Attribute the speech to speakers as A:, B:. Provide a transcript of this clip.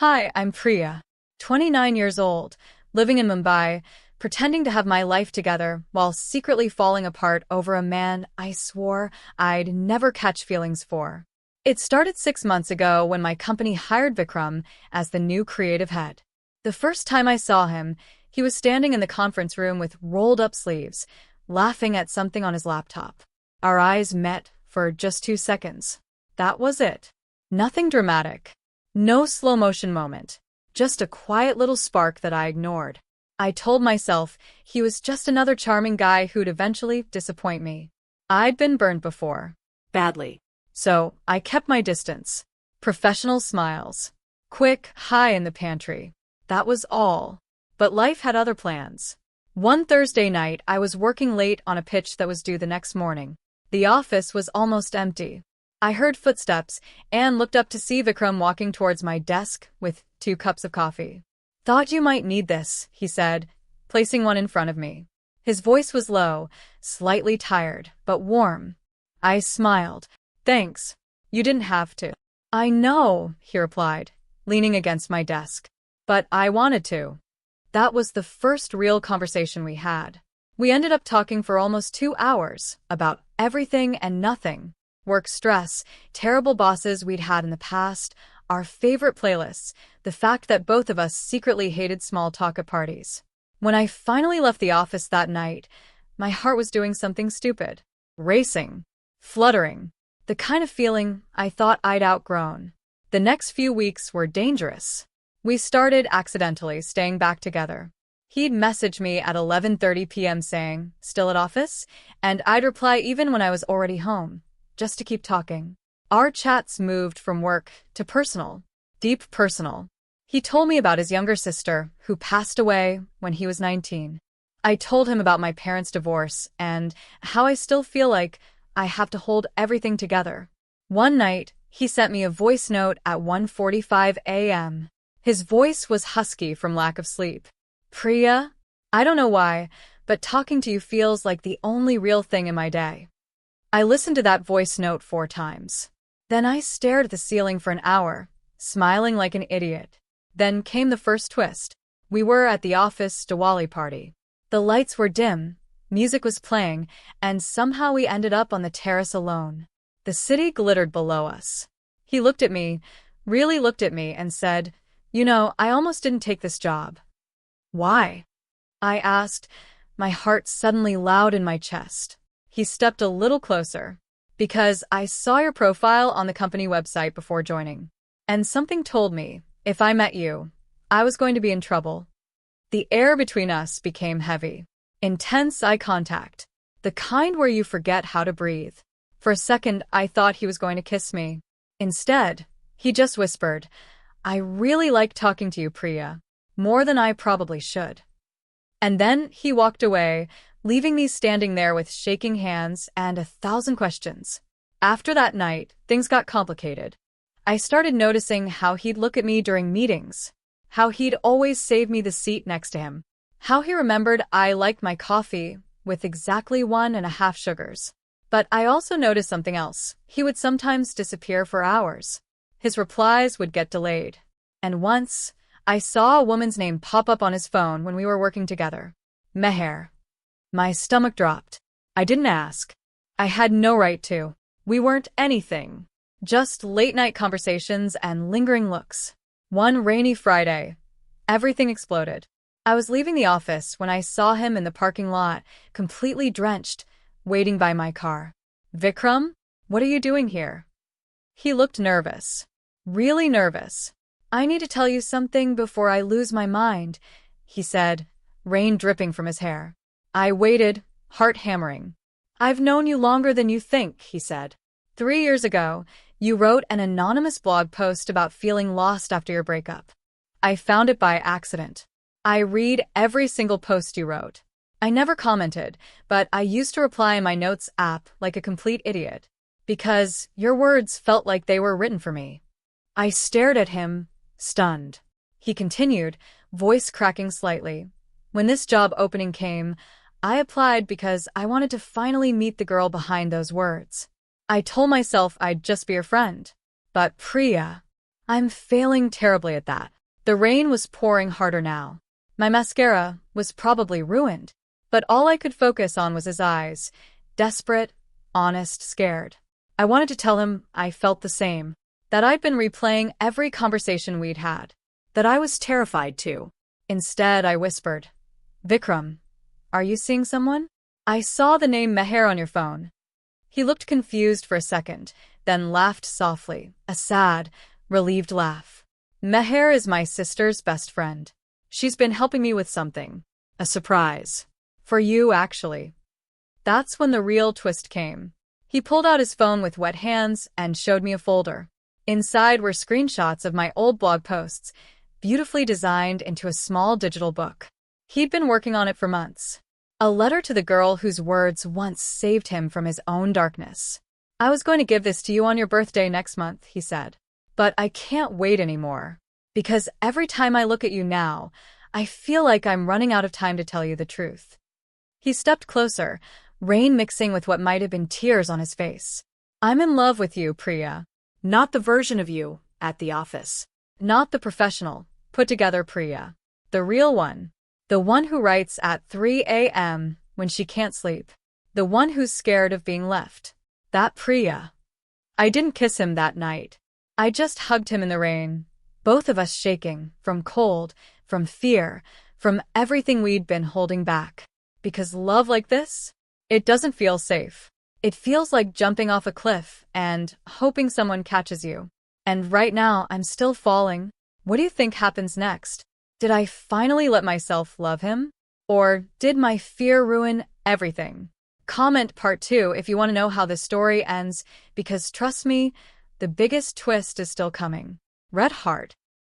A: Hi, I'm Priya, 29 years old, living in Mumbai, pretending to have my life together while secretly falling apart over a man I swore I'd never catch feelings for. It started 6 months ago when my company hired Vikram as the new creative head. The first time I saw him, he was standing in the conference room with rolled-up sleeves, laughing at something on his laptop. Our eyes met for just 2 seconds. That was it. Nothing dramatic. No slow-motion moment. Just a quiet little spark that I ignored. I told myself he was just another charming guy who'd eventually disappoint me. I'd been burned before. Badly. So I kept my distance. Professional smiles. Quick hi in the pantry. That was all. But life had other plans. One Thursday night, I was working late on a pitch that was due the next morning. The office was almost empty. I heard footsteps and looked up to see Vikram walking towards my desk with 2 cups of coffee. "Thought you might need this," he said, placing one in front of me. His voice was low, slightly tired, but warm. I smiled. "Thanks. You didn't have to." "I know," he replied, leaning against my desk. "But I wanted to." That was the first real conversation we had. We ended up talking for almost 2 hours about everything and nothing. Work stress, terrible bosses we'd had in the past, our favorite playlists, the fact that both of us secretly hated small talk at parties. When I finally left the office that night, my heart was doing something stupid. Racing. Fluttering. The kind of feeling I thought I'd outgrown. The next few weeks were dangerous. We started accidentally staying back together. He'd message me at 11:30 p.m. saying, "Still at office?" And I'd reply even when I was already home, just to keep talking. Our chats moved from work to personal, deep personal. He told me about his younger sister, who passed away when he was 19. I told him about my parents' divorce and how I still feel like I have to hold everything together. One night, he sent me a voice note at 1:45 a.m. His voice was husky from lack of sleep. "Priya, I don't know why, but talking to you feels like the only real thing in my day." I listened to that voice note 4 times. Then I stared at the ceiling for an hour, smiling like an idiot. Then came the first twist. We were at the office Diwali party. The lights were dim, music was playing, and somehow we ended up on the terrace alone. The city glittered below us. He looked at me, really looked at me, and said, "You know, I almost didn't take this job." "Why?" I asked, my heart suddenly loud in my chest. He stepped a little closer. "Because I saw your profile on the company website before joining. And something told me, if I met you, I was going to be in trouble." The air between us became heavy. Intense eye contact. The kind where you forget how to breathe. For a second, I thought he was going to kiss me. Instead, he just whispered, "I really like talking to you, Priya. More than I probably should." And then he walked away, leaving me standing there with shaking hands and 1,000 questions. After that night, things got complicated. I started noticing how he'd look at me during meetings, how he'd always save me the seat next to him, how he remembered I liked my coffee with exactly 1.5 sugars. But I also noticed something else. He would sometimes disappear for hours. His replies would get delayed. And once, I saw a woman's name pop up on his phone when we were working together. Meher. My stomach dropped. I didn't ask. I had no right to. We weren't anything. Just late-night conversations and lingering looks. One rainy Friday, everything exploded. I was leaving the office when I saw him in the parking lot, completely drenched, waiting by my car. "Vikram, what are you doing here?" He looked nervous. Really nervous. "I need to tell you something before I lose my mind," he said, rain dripping from his hair. I waited, heart hammering. "I've known you longer than you think," he said. 3 years ago, you wrote an anonymous blog post about feeling lost after your breakup. I found it by accident. I read every single post you wrote. I never commented, but I used to reply in my notes app like a complete idiot, because your words felt like they were written for me. I stared at him, stunned. He continued, voice cracking slightly. "When this job opening came, I applied because I wanted to finally meet the girl behind those words. I told myself I'd just be a friend. But Priya, I'm failing terribly at that. The rain was pouring harder now. My mascara was probably ruined, but all I could focus on was his eyes, desperate, honest, scared. I wanted to tell him I felt the same, that I'd been replaying every conversation we'd had, that I was terrified too. Instead, I whispered, Vikram, are you seeing someone? I saw the name Meher on your phone. He looked confused for a second, then laughed softly, a sad, relieved laugh. Meher is my sister's best friend. She's been helping me with something. A surprise. For you, actually. That's when the real twist came. He pulled out his phone with wet hands and showed me a folder. Inside were screenshots of my old blog posts, beautifully designed into a small digital book. He'd been working on it for months. A letter to the girl whose words once saved him from his own darkness. I was going to give this to you on your birthday next month, he said. But I can't wait anymore. Because every time I look at you now, I feel like I'm running out of time to tell you the truth. He stepped closer, rain mixing with what might have been tears on his face. I'm in love with you, Priya. Not the version of you at the office. Not the professional, put-together Priya. The real one. The one who writes at 3 a.m. when she can't sleep. The one who's scared of being left. That Priya. I didn't kiss him that night. I just hugged him in the rain, both of us shaking, from cold, from fear, from everything we'd been holding back. Because love like this, it doesn't feel safe. It feels like jumping off a cliff and hoping someone catches you. And right now, I'm still falling. What do you think happens next? Did I finally let myself love him? Or did my fear ruin everything? Comment part 2 if you want to know how this story ends, because trust me, the biggest twist is still coming. Red Heart.